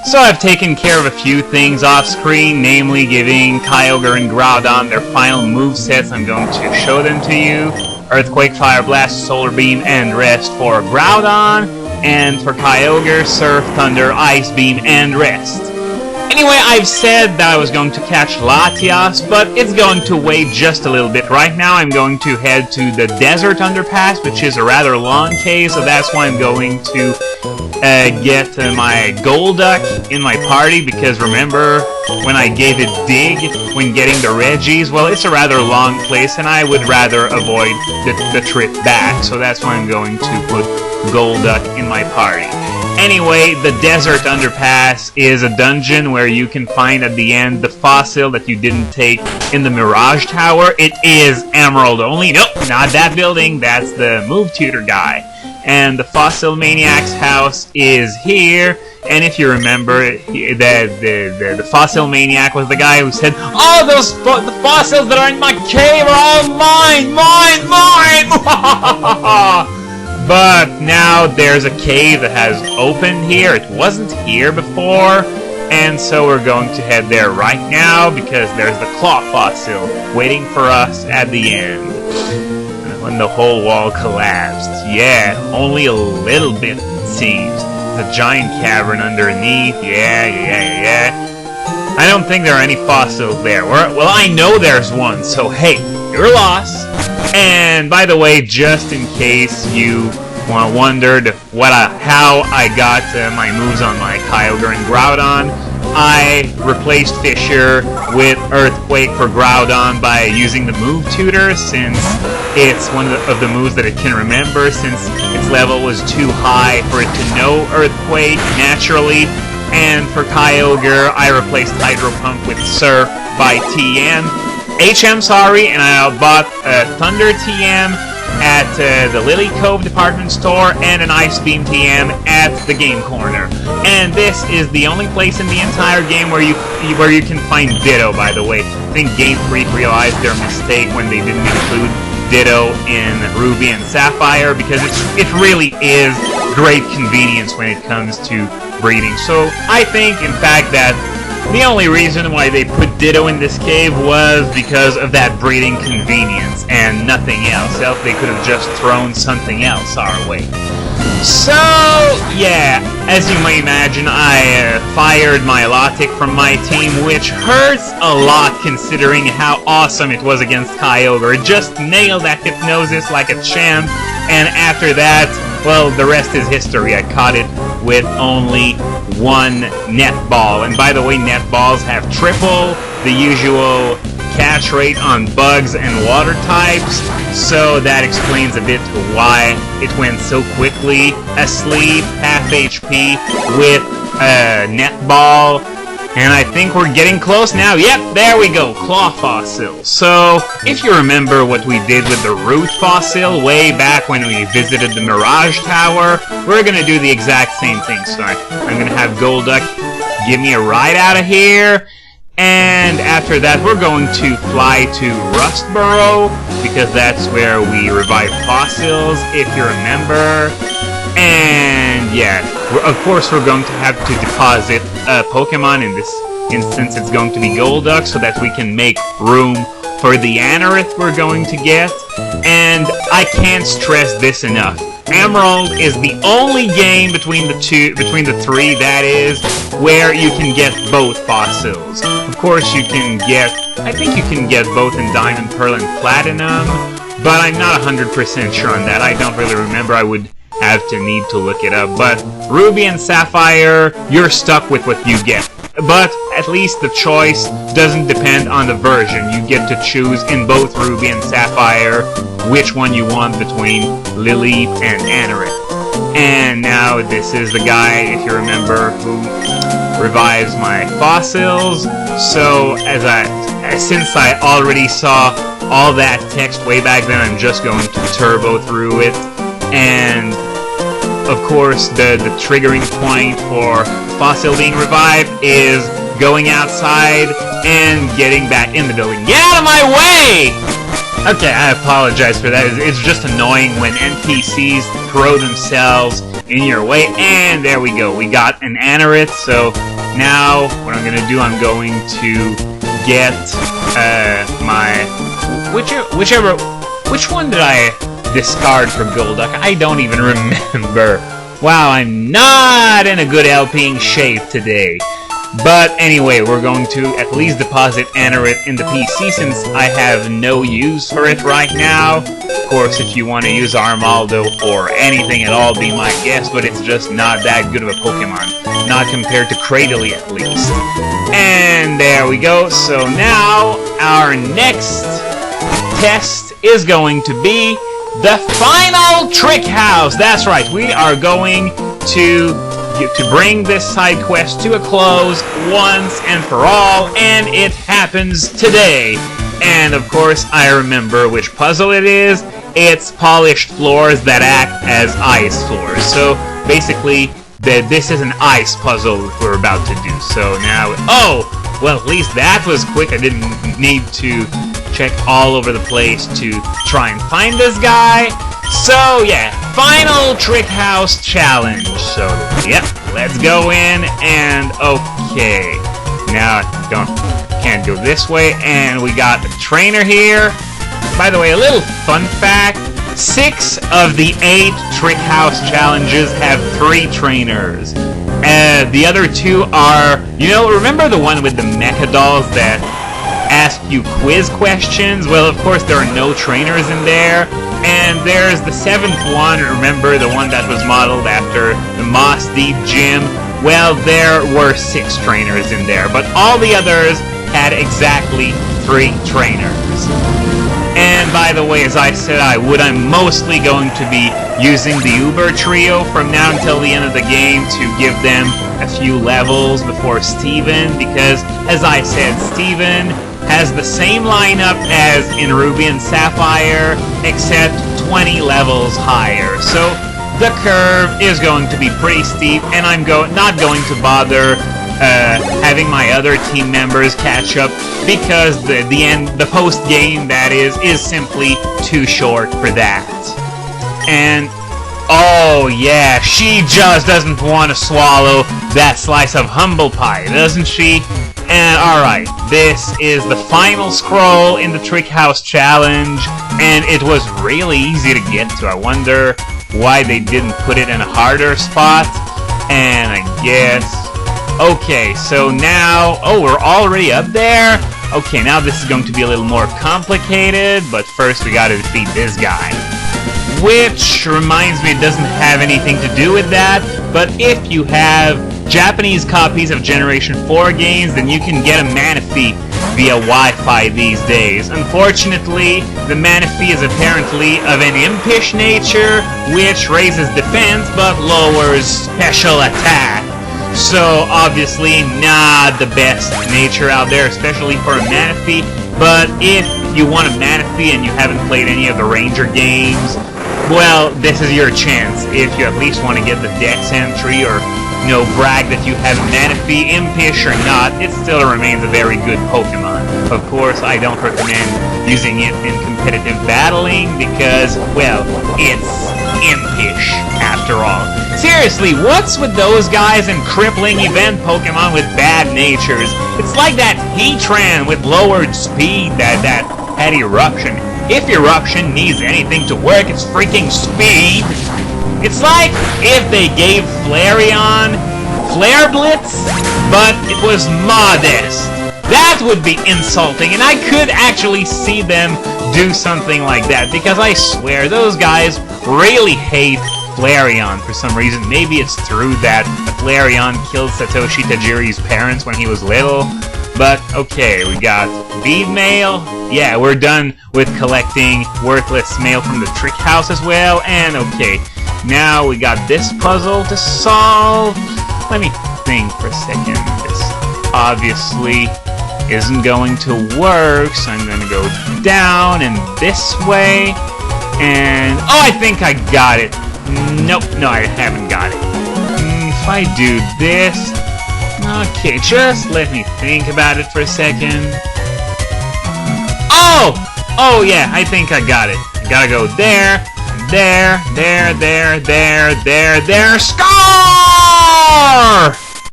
So I've taken care of a few things off screen, namely giving Kyogre and Groudon their final movesets. I'm going to show them to you. Earthquake, Fire Blast, Solar Beam, and Rest for Groudon. And for Kyogre, Surf, Thunder, Ice Beam, and Rest. Anyway, I've said that I was going to catch Latias, but it's going to wait just a little bit. Right now I'm going to head to the Desert Underpass, which is a rather long cave, so that's why I'm going to get my Golduck in my party, because remember when I gave it Dig when getting the Regis? Well, it's a rather long place, and I would rather avoid the trip back, so that's why I'm going to put Golduck in my party. Anyway, the Desert Underpass is a dungeon where you can find at the end the fossil that you didn't take in the Mirage Tower. It is Emerald only. Nope, not that building. That's the Move Tutor guy. And the Fossil Maniac's house is here. And if you remember, the Fossil Maniac was the guy who said, "Oh, the fossils that are in my cave are all mine, mine!" But now there's a cave that has opened here. It wasn't here before, and so we're going to head there right now because there's the claw fossil waiting for us at the end. When the whole wall collapsed. Yeah, only a little bit it seems. The giant cavern underneath. Yeah. I don't think there are any fossils there. Well, I know there's one, so hey, you're lost. And by the way, just in case you wondered how I got my moves on my Kyogre and Groudon, I replaced Fissure with Earthquake for Groudon by using the Move Tutor, since it's one of the moves that it can remember, since its level was too high for it to know Earthquake naturally. And for Kyogre, I replaced Hydro Pump with Surf by TM. And I bought Thunder TM at the Lily Cove department store and an Ice Beam TM at the Game Corner. And this is the only place in the entire game where you can find Ditto, by the way. I think Game Freak realized their mistake when they didn't include Ditto in Ruby and Sapphire, because it really is great convenience when it comes to breeding. So I think, in fact, that the only reason why they put Ditto in this cave was because of that breeding convenience and nothing else. Else they could have just thrown something else our way. So, yeah, as you may imagine, I fired my Latias from my team, which hurts a lot considering how awesome it was against Kyogre. It just nailed that Hypnosis like a champ, and after that, well, the rest is history. I caught it with only one net ball. And by the way, net balls have triple the usual catch rate on bugs and water types, so that explains a bit why it went so quickly. Asleep, half HP with a net ball. And I think we're getting close now. Yep, there we go, Claw Fossil. So, if you remember what we did with the Root Fossil way back when we visited the Mirage Tower, we're gonna do the exact same thing. So I'm gonna have Golduck give me a ride out of here. And after that, we're going to fly to Rustboro, because that's where we revive fossils, if you remember. And yeah, of course we're going to have to deposit a Pokemon. In this instance, it's going to be Golduck, so that we can make room for the Anorith we're going to get. And I can't stress this enough. Emerald is the only game between the three, that is, where you can get both fossils. Of course, I think you can get both in Diamond, Pearl, and Platinum, but I'm not 100% sure on that. I don't really remember. I would have to need to look it up. But Ruby and Sapphire, you're stuck with what you get. But at least the choice doesn't depend on the version. You get to choose in both Ruby and Sapphire which one you want between Lily and Anorith. And now this is the guy, if you remember, who revives my fossils. So since I already saw all that text way back then, I'm just going to turbo through it. And of course, the triggering point for fossil being revived is going outside and getting back in the building. Get out of my way! Okay, I apologize for that. It's just annoying when NPCs throw themselves in your way. And there we go. We got an Anorith, so Now, what I'm gonna do, I'm going to get which one did I discard for Golduck? I don't even remember. Wow, I'm not in a good LPing shape today. But anyway, we're going to at least deposit Anorith in the PC since I have no use for it right now. Of course, if you want to use Armaldo or anything at all, be my guest, but it's just not that good of a Pokemon. Not compared to Cradily, at least. And there we go. So now, our next test is going to be the final Trick House. That's right, we are going to bring this side quest to a close once and for all, and it happens today. And of course, I remember which puzzle it is. It's polished floors that act as ice floors. So basically, this is an ice puzzle we're about to do. So now, oh, well, at least that was quick. I didn't need to check all over the place to try and find this guy. So yeah, final Trick House challenge. So yep, let's go in and okay. Now can't go this way, and we got the trainer here. By the way, a little fun fact: 6 of the 8 Trick House challenges have 3 trainers. The other 2 are, remember the one with the mecha dolls that ask you quiz questions? Well, of course, there are no trainers in there. And there's the 7th one, remember, the one that was modeled after the Moss Deep Gym? Well, there were 6 trainers in there, but all the others had exactly 3 trainers. And by the way, as I said I would, I'm mostly going to be using the Uber Trio from now until the end of the game to give them a few levels before Steven, because, as I said, Steven has the same lineup as in Ruby and Sapphire, except 20 levels higher. So the curve is going to be pretty steep, and I'm not going to bother having my other team members catch up, because the post game, that is simply too short for that. And oh yeah, she just doesn't want to swallow that slice of humble pie, doesn't she? And alright, this is the final scroll in the Trick House challenge, and it was really easy to get to. I wonder why they didn't put it in a harder spot. And I guess, okay, so now, oh, we're already up there? Okay, now this is going to be a little more complicated, but first we gotta defeat this guy. Which reminds me, it doesn't have anything to do with that, but if you have Japanese copies of Generation 4 games, then you can get a Manaphy via Wi-Fi these days. Unfortunately, the Manaphy is apparently of an impish nature, which raises defense but lowers special attack. So obviously not the best nature out there, especially for a Manaphy. But if you want a Manaphy and you haven't played any of the Ranger games, well, this is your chance. If you at least want to get the Dex entry or brag that you have Manaphy, impish or not, it still remains a very good Pokemon. Of course, I don't recommend using it in competitive battling because, well, it's impish after all. Seriously, what's with those guys in crippling event Pokemon with bad natures? It's like that Heatran with lowered speed that had Eruption. If Eruption needs anything to work, it's freaking speed. It's like if they gave Flareon Flare Blitz, but it was modest. That would be insulting, and I could actually see them do something like that, because I swear those guys really hate Flareon for some reason. Maybe it's true that Flareon killed Satoshi Tajiri's parents when he was little. But, okay, we got bead mail. Yeah, we're done with collecting worthless mail from the Trick House as well. And, okay, now we got this puzzle to solve. Let me think for a second. This obviously isn't going to work, so I'm going to go down and this way. And, oh, I think I got it. Nope, no, I haven't got it. If I do this... Okay, just let me think about it for a second. Oh! Oh, yeah, I think I got it. I gotta go there, there, Scar!